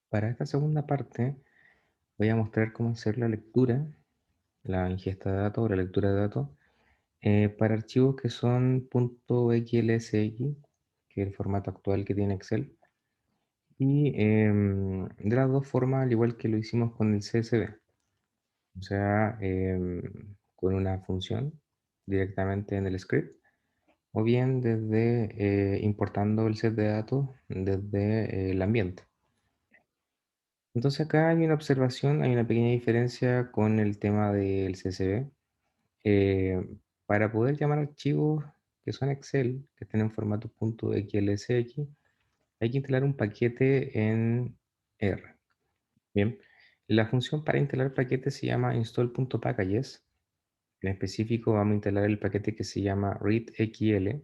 Para esta segunda parte voy a mostrar cómo hacer la lectura, la ingesta de datos o la lectura de datos para archivos que son .xlsx, que es el formato actual que tiene Excel, y de las dos formas, al igual que lo hicimos con el CSV, o sea, con una función directamente en el script, o bien desde importando el set de datos desde el ambiente. Entonces acá hay una observación, hay una pequeña diferencia con el tema del CSV. Para poder llamar archivos que son Excel, que estén en formato .xlsx, hay que instalar un paquete en R. Bien, la función para instalar paquetes se llama install.packages. En específico vamos a instalar el paquete que se llama readxl.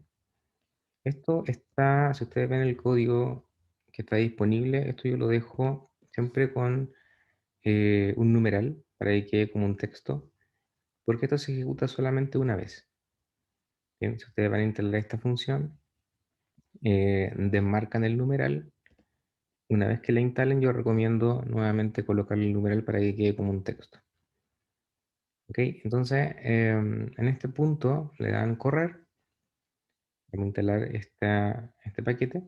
Esto está, si ustedes ven el código que está disponible, esto yo lo dejo siempre con un numeral para que quede como un texto, porque esto se ejecuta solamente una vez. Bien, si ustedes van a instalar esta función, desmarcan el numeral. Una vez que la instalen, yo recomiendo nuevamente colocarle el numeral para que quede como un texto. ¿Ok? Entonces, en este punto le dan correr. Vamos a instalar este paquete.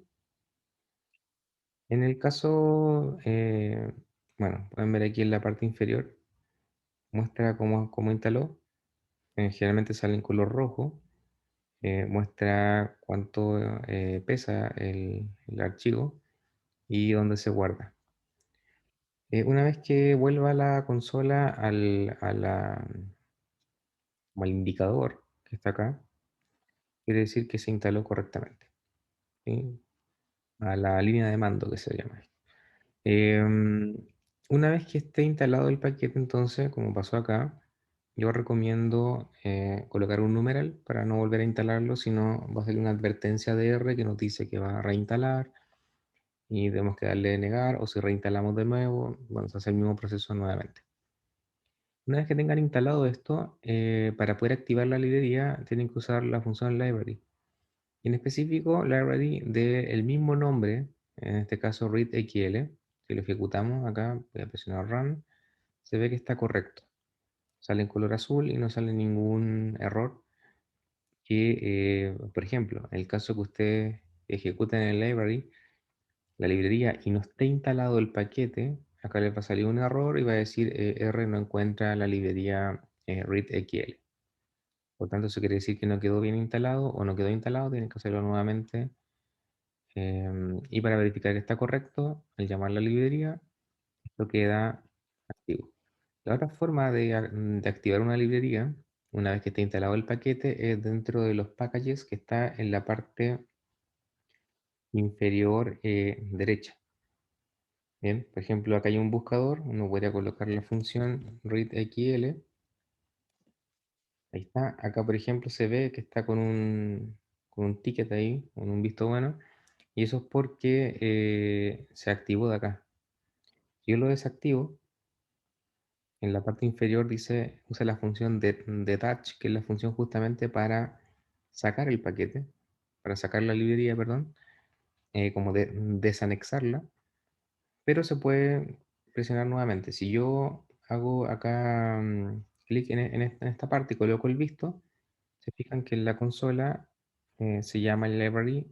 En el caso, bueno, pueden ver aquí en la parte inferior, muestra cómo instaló. Generalmente sale en color rojo. Muestra cuánto pesa el archivo y dónde se guarda. Una vez que vuelva la consola como al indicador que está acá, quiere decir que se instaló correctamente, ¿sí? A la línea de mando que se llama. Una vez que esté instalado el paquete, entonces, como pasó acá, yo recomiendo colocar un numeral para no volver a instalarlo, sino va a salir una advertencia de R que nos dice que va a reinstalar y tenemos que darle a negar, o si reinstalamos de nuevo, vamos a hacer el mismo proceso nuevamente. Una vez que tengan instalado esto, para poder activar la librería tienen que usar la función library. En específico, library del mismo nombre, en este caso readxl. Si lo ejecutamos acá, voy a presionar run, se ve que está correcto. Sale en color azul y no sale ningún error. Que, por ejemplo, en el caso que ustedes ejecuten el library, la librería y no esté instalado el paquete, acá les va a salir un error y va a decir R no encuentra la librería readxl. Por tanto, eso quiere decir que no quedó bien instalado o no quedó instalado, tienen que hacerlo nuevamente. Y para verificar que está correcto, al llamar la librería, esto queda activo. La otra forma de activar una librería, una vez que esté instalado el paquete, es dentro de los packages que está en la parte inferior derecha. Bien, por ejemplo, acá hay un buscador, uno podría colocar la función readxl. Ahí está. Acá, por ejemplo, se ve que está con un ticket ahí, con un visto bueno. Y eso es porque se activó de acá. Si yo lo desactivo, en la parte inferior dice, usa la función detach, que es la función justamente para sacar el paquete, para sacar la librería, perdón, como de desanexarla, pero se puede presionar nuevamente. Si yo hago acá clic en esta parte y coloco el visto, se fijan que en la consola se llama library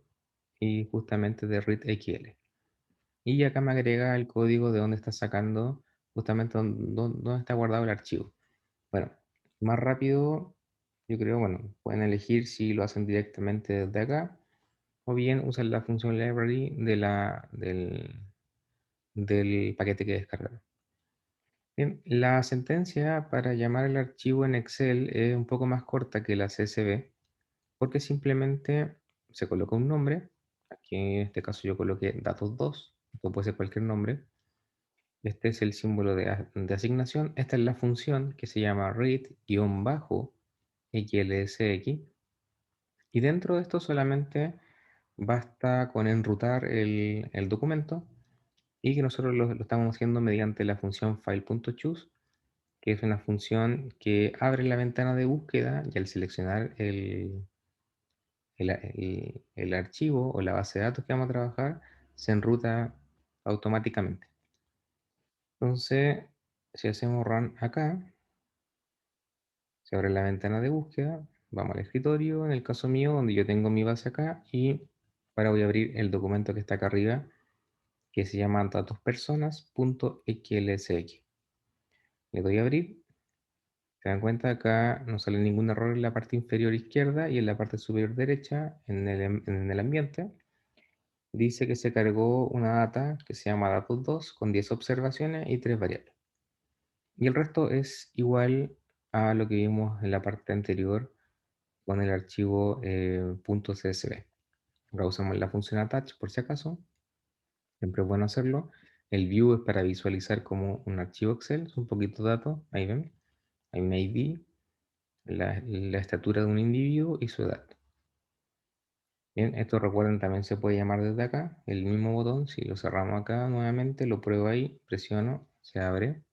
y justamente de readxl. Y acá me agrega el código de dónde está sacando, justamente dónde está guardado el archivo. Bueno, más rápido, yo creo, bueno, pueden elegir si lo hacen directamente desde acá o bien usan la función library del paquete que descargaron. Bien, la sentencia para llamar el archivo en Excel es un poco más corta que la CSV porque simplemente se coloca un nombre. Aquí en este caso yo coloqué datos 2, esto puede ser cualquier nombre. Este es el símbolo de asignación. Esta es la función que se llama read-xlsx. Y dentro de esto solamente basta con enrutar el documento y que nosotros lo estamos haciendo mediante la función file.choose, que es una función que abre la ventana de búsqueda y al seleccionar el archivo o la base de datos que vamos a trabajar, se enruta automáticamente. Entonces, si hacemos run acá, se abre la ventana de búsqueda, vamos al escritorio, en el caso mío, donde yo tengo mi base acá, y ahora voy a abrir el documento que está acá arriba, que se llama datospersonas.xlsx. Le doy a abrir. Se dan cuenta, acá no sale ningún error en la parte inferior izquierda y en la parte superior derecha, en el ambiente. Dice que se cargó una data que se llama datos2 con 10 observaciones y 3 variables. Y el resto es igual a lo que vimos en la parte anterior con el archivo .csv. Ahora usamos la función attach por si acaso. Siempre es bueno hacerlo. El view es para visualizar como un archivo Excel, es un poquito de datos. Ahí ven. Hay un ID, la estatura de un individuo y su edad. Bien, esto recuerden también se puede llamar desde acá, el mismo botón, si lo cerramos acá nuevamente, lo pruebo ahí, presiono, se abre.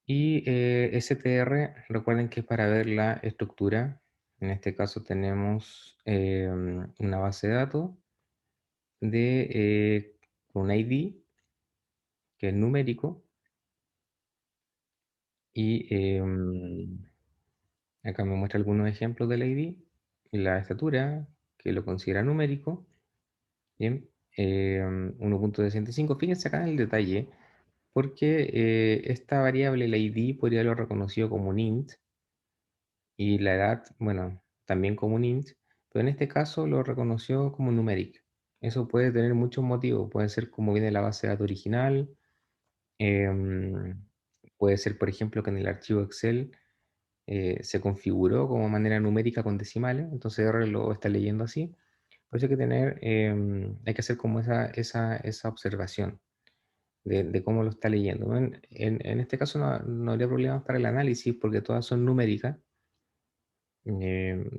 Y str, recuerden que es para ver la estructura. En este caso tenemos una base de datos de un ID que es numérico y acá me muestra algunos ejemplos del ID, la estatura que lo considera numérico. Bien, 1.65. Fíjense acá en el detalle, porque esta variable, la ID, podría haberlo reconocido como un int, y la edad, bueno, también como un int, pero en este caso lo reconoció como numeric. Eso puede tener muchos motivos, puede ser como viene la base de datos original, em, puede ser, por ejemplo, que en el archivo Excel se configuró como manera numérica con decimales, entonces R lo está leyendo así. Por eso hay que tener, hay que hacer como esa observación de cómo lo está leyendo, ¿no? En este caso no habría problema para el análisis porque todas son numéricas. Em,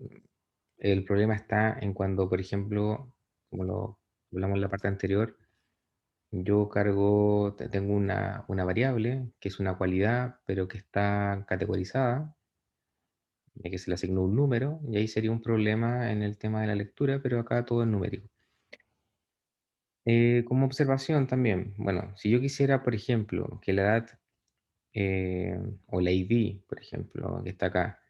el problema está en cuando, por ejemplo, como lo hablamos en la parte anterior, yo cargo, tengo una variable que es una cualidad, pero que está categorizada, ya que se le asignó un número, y ahí sería un problema en el tema de la lectura, pero acá todo es numérico. Como observación también, bueno, si yo quisiera, por ejemplo, que la edad o la ID, por ejemplo, que está acá,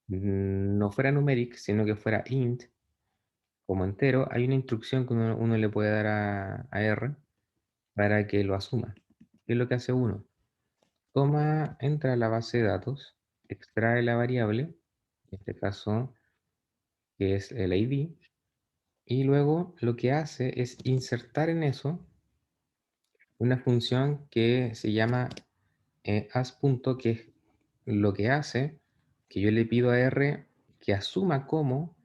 no fuera numeric, sino que fuera int, como entero, hay una instrucción que uno le puede dar a R para que lo asuma. ¿Qué es lo que hace uno? Entra a la base de datos, extrae la variable, en este caso, que es el ID, y luego lo que hace es insertar en eso una función que se llama as. Que es lo que hace que yo le pido a R que asuma como,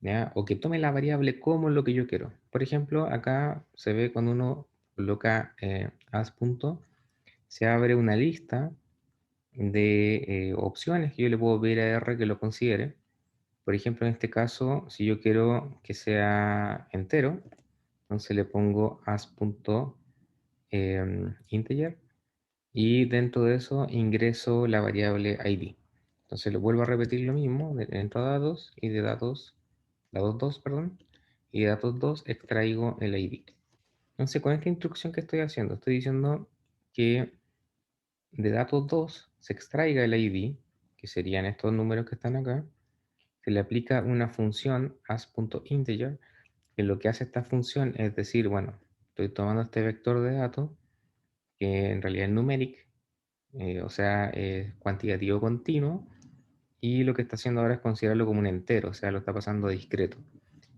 ¿ya? O que tome la variable como lo que yo quiero. Por ejemplo, acá se ve cuando uno coloca as. Se abre una lista de opciones que yo le puedo pedir a R que lo considere. Por ejemplo, en este caso, si yo quiero que sea entero, entonces le pongo as.integer y dentro de eso ingreso la variable ID. Entonces lo vuelvo a repetir lo mismo, dentro de datos y de datos 2 perdón, y de datos 2 extraigo el ID. Entonces con esta instrucción que estoy haciendo, estoy diciendo que de datos 2 se extraiga el ID, que serían estos números que están acá, se le aplica una función as.integer, que lo que hace esta función es decir, bueno, estoy tomando este vector de datos, que en realidad es numeric, o sea, es cuantitativo continuo, y lo que está haciendo ahora es considerarlo como un entero, o sea, lo está pasando a discreto.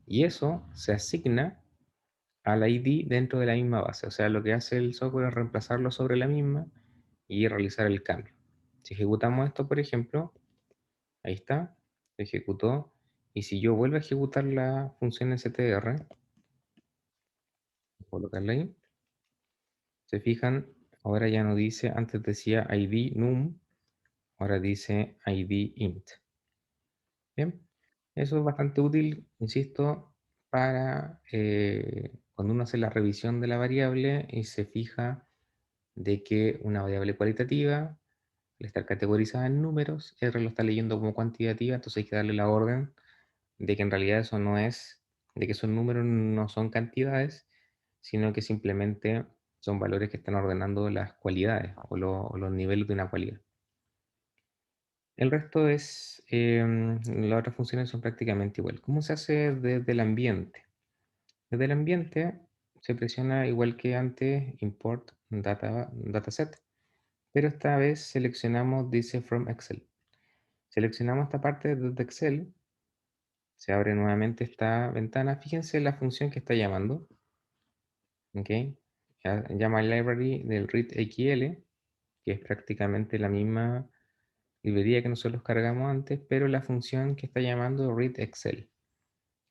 Y eso se asigna al ID dentro de la misma base, o sea, lo que hace el software es reemplazarlo sobre la misma y realizar el cambio. Si ejecutamos esto, por ejemplo, ahí está, se ejecutó, y si yo vuelvo a ejecutar la función str, colocarla ahí, se fijan, ahora ya no dice, antes decía ID num, ahora dice ID int. Bien, eso es bastante útil, insisto, para cuando uno hace la revisión de la variable y se fija de que una variable cualitativa, al estar categorizada en números, R lo está leyendo como cuantitativa, entonces hay que darle la orden de que en realidad eso no es, de que esos números no son cantidades, sino que simplemente Son valores que están ordenando las cualidades o los niveles de una cualidad. El resto es, las otras funciones son prácticamente igual. ¿Cómo se hace desde el ambiente? Desde el ambiente se presiona igual que antes import dataset, pero esta vez seleccionamos dice from Excel. Seleccionamos esta parte desde Excel, se abre nuevamente esta ventana. Fíjense la función que está llamando, ¿ok? Llama al library del readxl, que es prácticamente la misma librería que nosotros cargamos antes, pero la función que está llamando readExcel,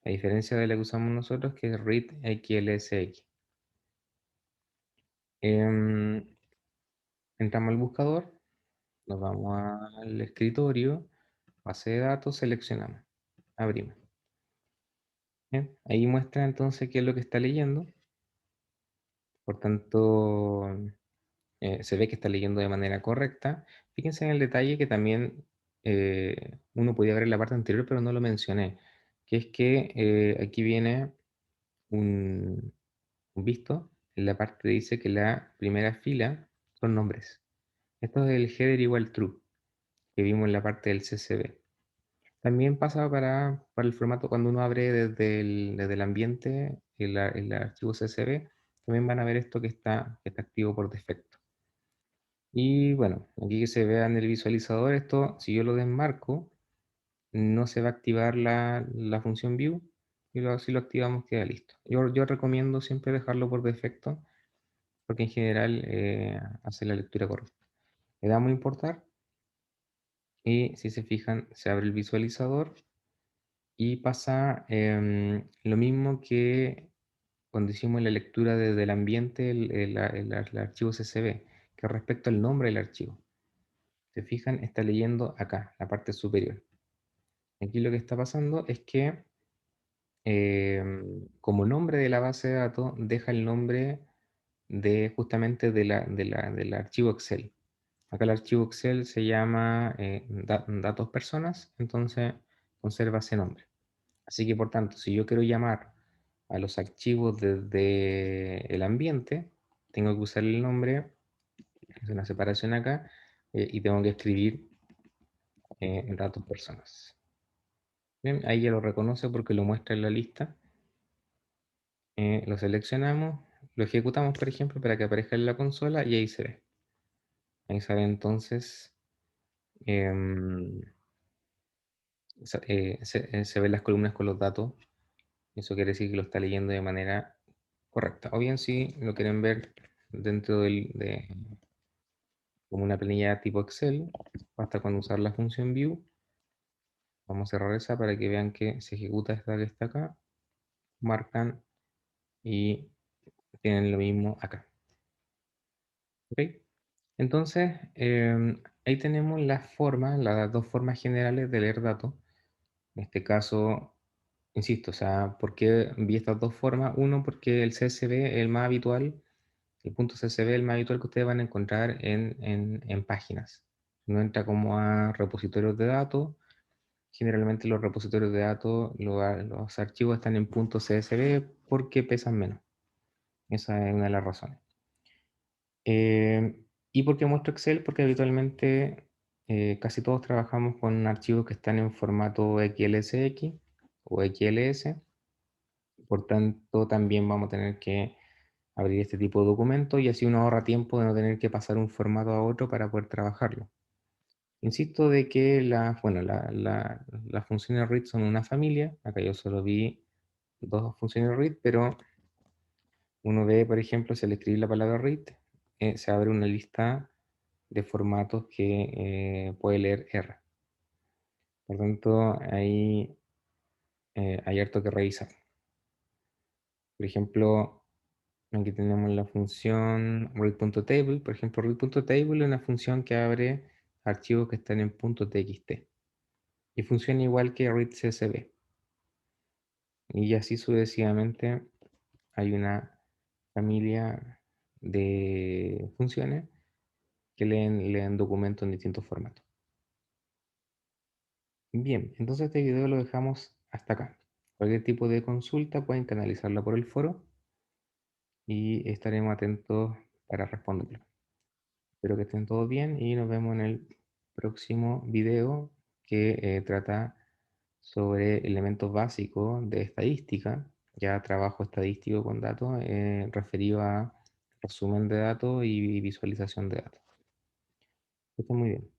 a diferencia de la que usamos nosotros, que es readxlsx. Em, Entramos al buscador, nos vamos al escritorio, base de datos, seleccionamos, abrimos. Bien, ahí muestra entonces qué es lo que está leyendo. Por tanto, se ve que está leyendo de manera correcta. Fíjense en el detalle que también uno podía ver en la parte anterior, pero no lo mencioné, que es que aquí viene un, un visto. En la parte dice que la primera fila son nombres. Esto es el header igual true, que vimos en la parte del CSV. También pasa para el formato cuando uno abre desde el ambiente el archivo CSV, también van a ver esto que está activo por defecto. Y bueno, aquí que se vea en el visualizador, esto, si yo lo desmarco, no se va a activar la función view, y si lo activamos queda listo. Yo recomiendo siempre dejarlo por defecto, porque en general hace la lectura correcta. Le damos a importar, y si se fijan, se abre el visualizador, y pasa lo mismo que cuando hicimos la lectura desde el ambiente, el archivo CSV, que respecto al nombre del archivo. Se fijan, está leyendo acá, la parte superior. Aquí lo que está pasando es que como nombre de la base de datos deja el nombre de justamente del archivo Excel. Acá el archivo Excel se llama datos personas, entonces conserva ese nombre. Así que por tanto, si yo quiero llamar a los archivos desde el ambiente, tengo que usar el nombre, es una separación acá, y tengo que escribir datos personas. Bien, ahí ya lo reconoce porque lo muestra en la lista. Lo seleccionamos, lo ejecutamos, por ejemplo, para que aparezca en la consola y ahí se ve. Ahí se ve entonces, em, se ven las columnas con los datos. Eso quiere decir que lo está leyendo de manera correcta. O bien si lo quieren ver dentro de como una planilla tipo Excel, basta con usar la función view. Vamos a cerrar esa para que vean que se ejecuta esta que está acá. Marcan y tienen lo mismo acá. ¿Ok? Entonces, ahí tenemos las dos formas generales de leer datos. En este caso, insisto, o sea, ¿por qué vi estas dos formas? Uno, porque el CSV es el más habitual, el punto CSV es el más habitual que ustedes van a encontrar en páginas. No entra como a repositorios de datos. Generalmente los repositorios de datos, los archivos están en punto CSV porque pesan menos. Esa es una de las razones. ¿Y por qué muestro Excel? Porque habitualmente casi todos trabajamos con archivos que están en formato XLSX o XLS. Por tanto, también vamos a tener que abrir este tipo de documentos y así uno ahorra tiempo de no tener que pasar un formato a otro para poder trabajarlo. Insisto de que bueno, las funciones read son una familia. Acá yo solo vi dos funciones read, pero uno ve, por ejemplo, si al escribir la palabra read, se abre una lista de formatos que puede leer R. Por tanto, ahí hay harto que revisar. Por ejemplo, aquí tenemos la función read.table. Por ejemplo, read.table es una función que abre archivos que están en .txt y funciona igual que readcsv. Y así sucesivamente hay una familia de funciones que leen documentos en distintos formatos. Bien, entonces este video lo dejamos hasta acá. Cualquier tipo de consulta pueden canalizarla por el foro. y estaremos atentos para responderlo. Espero que estén todos bien y nos vemos en el próximo video que trata sobre elementos básicos de estadística, ya trabajo estadístico con datos referido a resumen de datos y visualización de datos. Que estén muy bien.